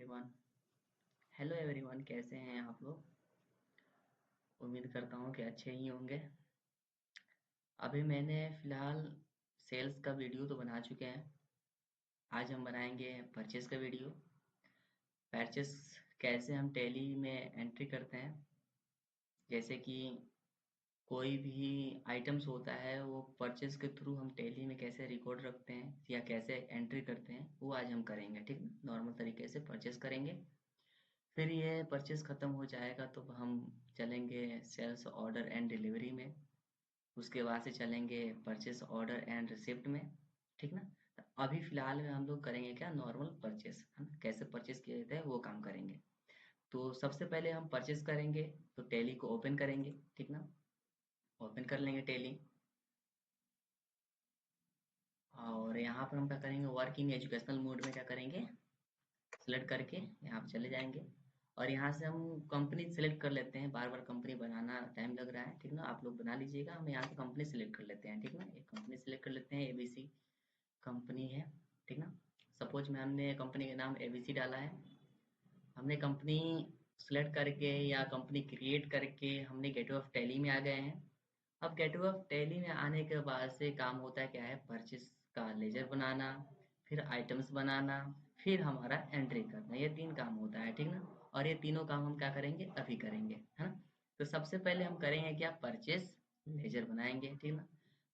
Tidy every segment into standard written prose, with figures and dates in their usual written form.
Everyone. Hello everyone, कैसे हैं आप लोग? उम्मीद करता हूँ कि अच्छे ही होंगे। अभी मैंने फ़िलहाल सेल्स का वीडियो तो बना चुके हैं। आज हम बनाएंगे परचेस का वीडियो। परचेस कैसे हम टैली में एंट्री करते हैं, जैसे कि कोई भी आइटम्स होता है वो परचेस के थ्रू हम टैली में कैसे रिकॉर्ड रखते हैं या कैसे एंट्री करते हैं, वो आज हम करेंगे। ठीक है, नॉर्मल तरीके से परचेस करेंगे। फिर ये परचेस ख़त्म हो जाएगा तो हम चलेंगे सेल्स ऑर्डर एंड डिलीवरी में। उसके बाद से चलेंगे परचेस ऑर्डर एंड रिसिप्ट में। ठीक ना? तो अभी फ़िलहाल में हम लोग करेंगे क्या, नॉर्मल परचेस, है ना? कैसे परचेस किया जाता है वो काम करेंगे। तो सबसे पहले हम परचेस करेंगे तो टैली को ओपन करेंगे। ठीक ना? ओपन कर लेंगे टैली। और यहाँ पर हम क्या करेंगे, वर्किंग एजुकेशनल मोड में क्या करेंगे, सेलेक्ट करके यहाँ पे चले जाएंगे। और यहाँ से हम कंपनी सेलेक्ट कर लेते हैं। बार बार कंपनी बनाना टाइम लग रहा है, ठीक ना? आप लोग बना लीजिएगा। हम यहाँ से कंपनी सेलेक्ट कर लेते हैं, ठीक ना? एक कंपनी सेलेक्ट कर लेते हैं, एबीसी कंपनी है, ठीक ना? सपोज में हमने कंपनी का नाम एबीसी डाला है। हमने कंपनी सेलेक्ट करके या कंपनी क्रिएट करके हमने गेटवे ऑफ टैली में आ गए हैं। अब गेटवे ऑफ टैली में आने के बाद से काम होता है क्या है, परचेस का लेजर बनाना, फिर आइटम्स बनाना, फिर हमारा एंट्री करना। ये तीन काम होता है, ठीक ना? और ये तीनों काम हम क्या करेंगे, अभी करेंगे, है ना? तो सबसे पहले हम करेंगे क्या, परचेस लेजर बनाएंगे, ठीक ना?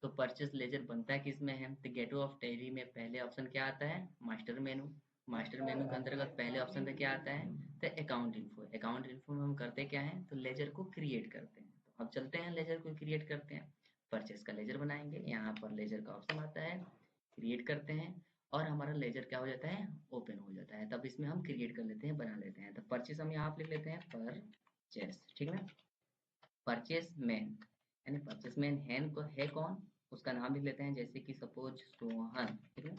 तो परचेस लेजर बनता है किस में है, तो गेटवे ऑफ टैली में पहले ऑप्शन क्या आता है, मास्टर मेनू। मास्टर मेनू के अंतर्गत पहले ऑप्शन पे क्या आता है, तो अकाउंट इन्फो। अकाउंट इन्फो में हम करते क्या है, तो लेजर को क्रिएट करते हैं। तो अब चलते हैं लेजर को क्रिएट करते हैं। परचेस का लेजर बनाएंगे, यहाँ पर लेजर का ऑप्शन आता है, क्रिएट करते हैं और हमारा लेजर क्या हो जाता है, ओपन हो जाता है। तब इसमें हम क्रिएट कर लेते हैं, बना लेते हैं। तो परचेस हम यहाँ पे लिख लेते हैं परचेस, ठीक है? परचेस मैन, यानी परचेस मैन है कौन, उसका नाम लिख लेते हैं। जैसे कि सपोज सोहन, ठीक है?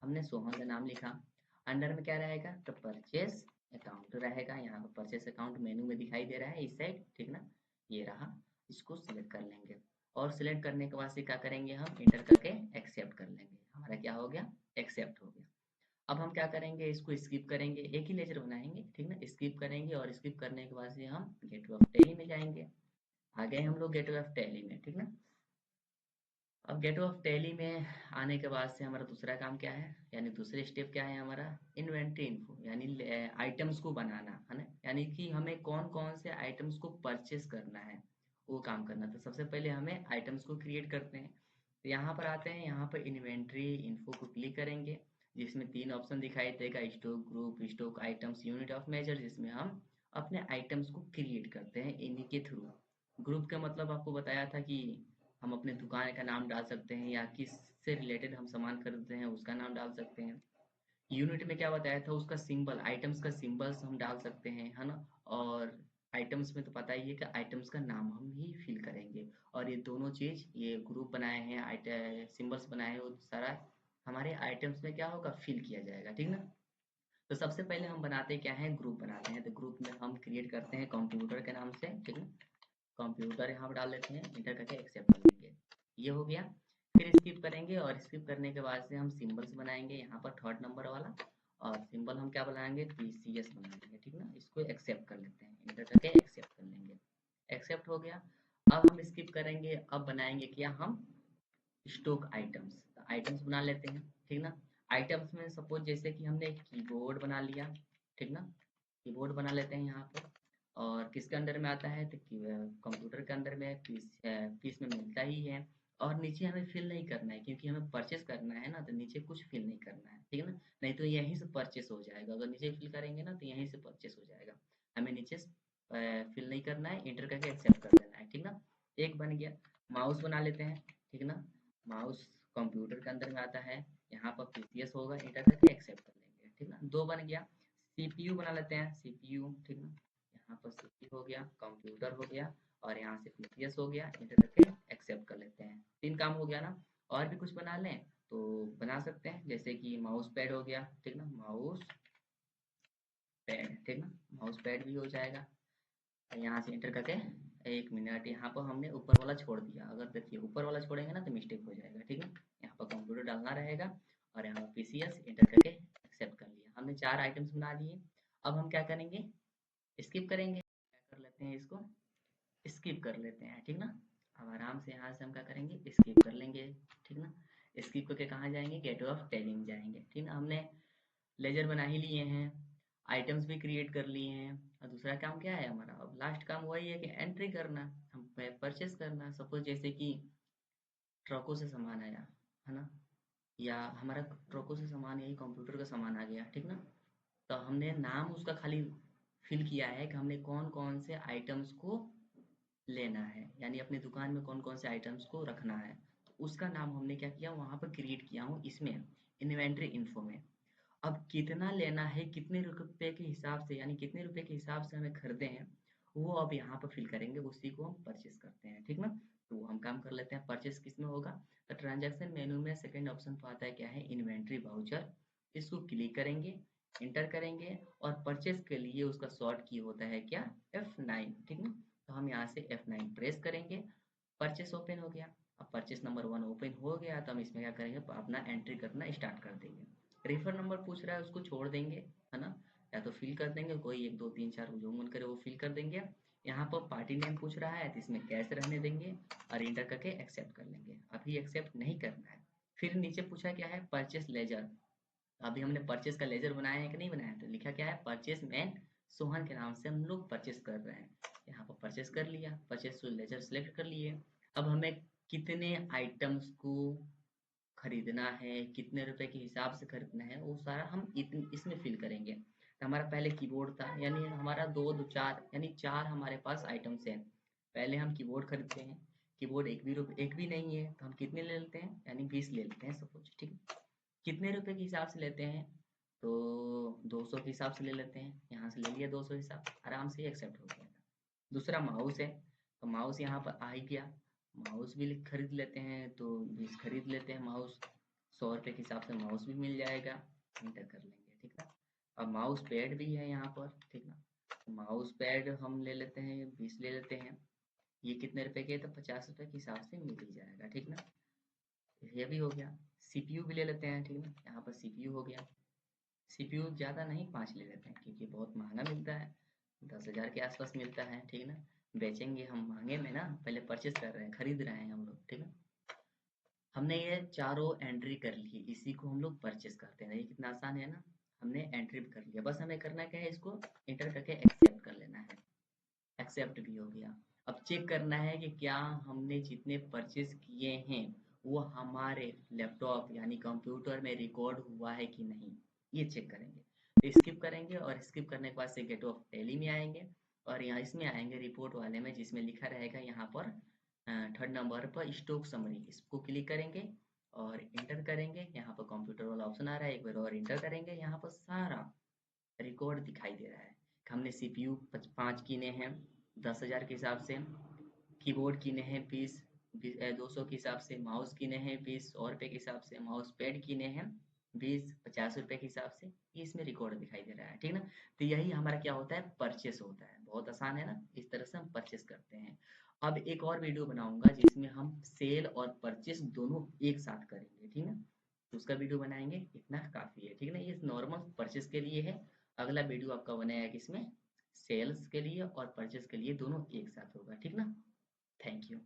हमने सोहन का नाम लिखा। अंडर में क्या रहेगा, तो परचेस अकाउंट रहेगा। यहाँ पर परचेस अकाउंट मेनू में दिखाई दे रहा है इस साइड, ठीक ना? ये रहा। इसको सिलेक्ट कर लेंगे और सिलेक्ट करने के बाद से क्या करेंगे, हम इंटर करके एक्सेप्ट कर लेंगे। हमारा क्या हो गया, एक्सेप्ट हो गया। अब हम क्या करेंगे, इसको स्किप करेंगे, एक ही लेजर बनाएंगे, ठीक ना? स्किप करेंगे और स्किप करने के बाद से हम गेटवे ऑफ टैली में जाएंगे। आ गए हम लोग गेटवे ऑफ टैली में, ठीक ना? अब गेट ऑफ टैली में आने के बाद से हमारा दूसरा काम क्या है, यानी दूसरे स्टेप क्या है हमारा, इन्वेंट्री इन्फो, यानी आइटम्स को बनाना, है ना? यानी कि हमें कौन कौन से आइटम्स को परचेस करना है, वो काम करना। तो सबसे पहले हमें आइटम्स को क्रिएट करते हैं। तो यहाँ पर आते हैं, यहाँ पर इन्वेंट्री इन्फो को क्लिक करेंगे, जिसमें तीन ऑप्शन दिखाई देगा, stock group, stock items, unit of measure, जिसमें हम अपने आइटम्स को क्रिएट करते हैं इन्हीं के थ्रू। ग्रुप का मतलब आपको बताया था कि हम अपने दुकान का नाम डाल सकते हैं या किस से रिलेटेड हम सामान खरीदते हैं उसका नाम डाल सकते हैं। यूनिट में क्या बताया था, उसका सिंबल, आइटम्स का सिंबल्स हम डाल सकते हैं, है ना? और आइटम्स में तो पता ही है कि आइटम्स का नाम हम ही फिल करेंगे। और ये दोनों चीज, ये ग्रुप बनाए हैं, सिंबल्स बनाए हैं, वो सारा हमारे आइटम्स में क्या होगा, फिल किया जाएगा, ठीक ना? तो सबसे पहले हम बनाते क्या है, ग्रुप बनाते हैं। तो ग्रुप में हम क्रिएट करते हैं कंप्यूटर के नाम से, ठीक है? कंप्यूटर यहाँ पर डाल देते हैं, इंटर करके एक्सेप्ट कर लेंगे। ये हो गया। फिर स्किप करेंगे और स्किप करने के बाद से हम सिंबल्स बनाएंगे, यहाँ पर थर्ड नंबर वाला। और सिंबल हम क्या बनाएंगे, पीसीएस बनाएंगे, ठीक ना? इसको एक्सेप्ट कर लेते हैं, इंटर करके एक्सेप्ट कर लेंगे। एक्सेप्ट हो गया। अब हम स्किप करेंगे, अब बनाएंगे क्या हम, स्टॉक आइटम्स। आइटम्स बना लेते हैं, ठीक ना? आइटम्स में सपोज जैसे कि हमने एक कीबोर्ड बना लिया, ठीक ना? कीबोर्ड बना लेते हैं यहाँ पर। और किसके अंदर में आता है, तो कंप्यूटर के अंदर में पीस में मिलता ही है। और नीचे हमें फिल नहीं करना है, क्योंकि हमें परचेस करना है ना, तो नीचे कुछ फिल नहीं करना है, ठीक है ना? नहीं तो यहीं से परचेस हो जाएगा। अगर नीचे फिल करेंगे ना तो यहीं से परचेस हो जाएगा। हमें नीचे फिल नहीं करना है, इंटर करके एक्सेप्ट कर देना है, ठीक ना? एक बन गया। माउस बना लेते हैं, ठीक ना? माउस कंप्यूटर के अंदर में आता है, यहाँ पर पीसीएस होगा, इंटर करके एक्सेप्ट कर लेंगे, ठीक ना? दो बन गया। सीपीयू बना लेते हैं, सीपीयू, ठीक ना? यहाँ पर सीपीयू हो गया, कंप्यूटर हो गया, और यहाँ से पीसीएस हो गया, इंटर करके एक्सेप्ट कर लेते हैं। तीन काम हो गया ना? और भी कुछ बना लें तो बना सकते हैं, जैसे कि माउस पैड हो गया, ठीक ना? माउस पैड, ठीक ना? माउस पैड भी हो जाएगा। यहाँ से इंटर करके, एक मिनट, यहाँ पर हमने ऊपर वाला छोड़ दिया। अगर देखिए ऊपर वाला छोड़ेंगे ना तो मिस्टेक हो जाएगा, ठीक है? यहाँ पर कंप्यूटर डालना रहेगा और यहाँ पर पीसीएस, इंटर करके एक्सेप्ट कर लिया। हमने 4 आइटम्स बना दिए। अब हम क्या करेंगे, स्किप करेंगे, क्या कर लेते हैं इसको, स्किप कर लेते हैं, ठीक ना। अब आराम से यहाँ से हम क्या करेंगे, स्किप कर लेंगे, ठीक ना। स्किप करके कहाँ जाएंगे, गेट ऑफ टेलिंग जाएंगे, ठीक ना। हमने लेजर बना ही लिए हैं, आइटम्स भी क्रिएट कर लिए हैं, और दूसरा काम क्या है हमारा, अब लास्ट काम वही है कि एंट्री करना, हम परचेस करना। सपोज जैसे कि ट्रकों से सामान आया, है ना, या हमारा ट्रकों से सामान यही कंप्यूटर का सामान आ गया, ठीक ना। तो हमने नाम उसका खाली फिल किया है कि हमने कौन कौन से आइटम्स को लेना है, यानी अपनी दुकान में कौन कौन से आइटम्स को रखना है, तो उसका नाम हमने क्या किया, वहाँ पर क्रिएट किया हूँ इसमें, इन्वेंट्री इन्फो में। अब कितना लेना है, कितने रुपए के हिसाब से, यानी कितने रुपए के हिसाब से हमें खरीदे हैं, वो अब यहाँ पर फिल करेंगे, उसी को हम परचेस करते हैं, ठीक ना। तो वो हम काम कर लेते हैं, परचेस किस में होगा, तो ट्रांजैक्शन मेनू में सेकंड ऑप्शन पर आता है क्या है, इन्वेंट्री वाउचर। इसको क्लिक करेंगे, इंटर करेंगे, और परचेस के लिए उसका शॉर्ट की होता है क्या, F9, ठीक ना। तो हम यहाँ से F9 प्रेस करेंगे, परचेस ओपन हो गया। अब परचेस नंबर 1 ओपन हो गया, तो हम इसमें क्या करेंगे, अपना एंट्री करना स्टार्ट कर देंगे। रेफर नंबर पूछ रहा है, उसको छोड़ देंगे, है ना, या तो फिल कर देंगे, कोई 1 2 3 4 जो मन करे वो फिल कर देंगे। यहाँ पर पार्टी नेम पूछ रहा है, तो इसमें कैश रहने देंगे, और इंटर करके एक्सेप्ट कर लेंगे। अभी एक्सेप्ट नहीं करना है। फिर नीचे पूछा क्या है, परचेस लेजर। अभी हमने परचेस का लेजर बनाया है कि नहीं बनाया, तो लिखा क्या है, परचेस मैन सोहन के नाम से हम लोग परचेस कर रहे हैं। यहाँ पर परचेस कर लिया, परचेस लेजर सेलेक्ट कर लिए। अब हमें कितने आइटम्स को खरीदना है, कितने रुपए के हिसाब से खरीदना है, वो सारा हम इसमें फिल करेंगे। तो हमारा पहले कीबोर्ड था, यानी हमारा दो दो चार, यानी 4 हमारे पास आइटम्स हैं। पहले हम कीबोर्ड खरीदते हैं, कीबोर्ड एक भी नहीं है, तो हम कितने ले लेते हैं, यानी 20 ले लेते हैं सपोज, ठीक है। कितने रुपए के हिसाब से लेते हैं, तो 200 के हिसाब से ले लेते हैं, यहाँ से ले लिया 200 हिसाब, आराम से एक्सेप्ट हो गया। दूसरा माउस है, तो माउस यहाँ पर आ ही गया, माउस भी खरीद लेते हैं, तो 20 खरीद लेते हैं माउस, 100 रुपये के हिसाब से माउस भी मिल जाएगा, इंटर कर लेंगे, ठीक है। अब माउस पैड भी है यहाँ पर, ठीक ना। माउस पैड हम ले लेते हैं, 20 ले लेते हैं। ये कितने रुपए के, तो 50 रुपये के हिसाब से मिल ही जाएगा, ठीक ना। ये भी हो गया। सीपीयू भी ले लेते हैं, ठीक ना, यहाँ पर सीपीयू हो गया। सीपीयू ज़्यादा नहीं, 5 ले लेते हैं, क्योंकि बहुत महंगा मिलता है, 10,000 के आसपास मिलता है, ठीक ना। बेचेंगे हम महंगे में ना, पहले परचेस कर रहे हैं, खरीद रहे हैं हम लोग, ठीक है। हमने ये चारों एंट्री कर ली, इसी को हम लोग परचेस करते हैं। ये कितना आसान है ना, हमने एंट्री कर लिया, बस हमें करना क्या है, इसको इंटर करके एक्सेप्ट कर लेना है। एक्सेप्ट भी हो गया। अब चेक करना है कि क्या हमने जितने परचेस किए हैं वो हमारे लैपटॉप यानी कंप्यूटर में रिकॉर्ड हुआ है कि नहीं, ये चेक करेंगे। तो स्किप करेंगे, और स्किप करने के बाद से गेट ऑफ टैली में आएंगे, और यहाँ इसमें आएंगे रिपोर्ट वाले में, जिसमें लिखा रहेगा यहाँ पर थर्ड नंबर पर स्टॉक समरी, इसको क्लिक करेंगे और इंटर करेंगे। यहाँ पर कंप्यूटर वाला ऑप्शन आ रहा है, एक बार और इंटर करेंगे, यहाँ पर सारा रिकॉर्ड दिखाई दे रहा है कि हमने सीपीयू 5 किने हैं 10,000 के हिसाब से, कीबोर्ड किने हैं 20 200 के हिसाब से, माउस किने हैं 20 100 रुपये के हिसाब से, माउस पैड किने हैं 20 50 रुपये के हिसाब से। ये इसमें रिकॉर्ड दिखाई दे रहा है, ठीक ना। तो यही हमारा क्या होता है, परचेस होता है। बहुत आसान है ना, इस तरह से हम परचेस करते हैं। अब एक और वीडियो बनाऊंगा जिसमें हम सेल और परचेस दोनों एक साथ करेंगे, ठीक है। तो उसका वीडियो बनाएंगे, इतना काफ़ी है, ठीक है ना। ये नॉर्मल परचेस के लिए है। अगला वीडियो आपका बनाया किसमें, सेल्स के लिए और परचेस के लिए, दोनों एक साथ होगा, ठीक ना। Thank you.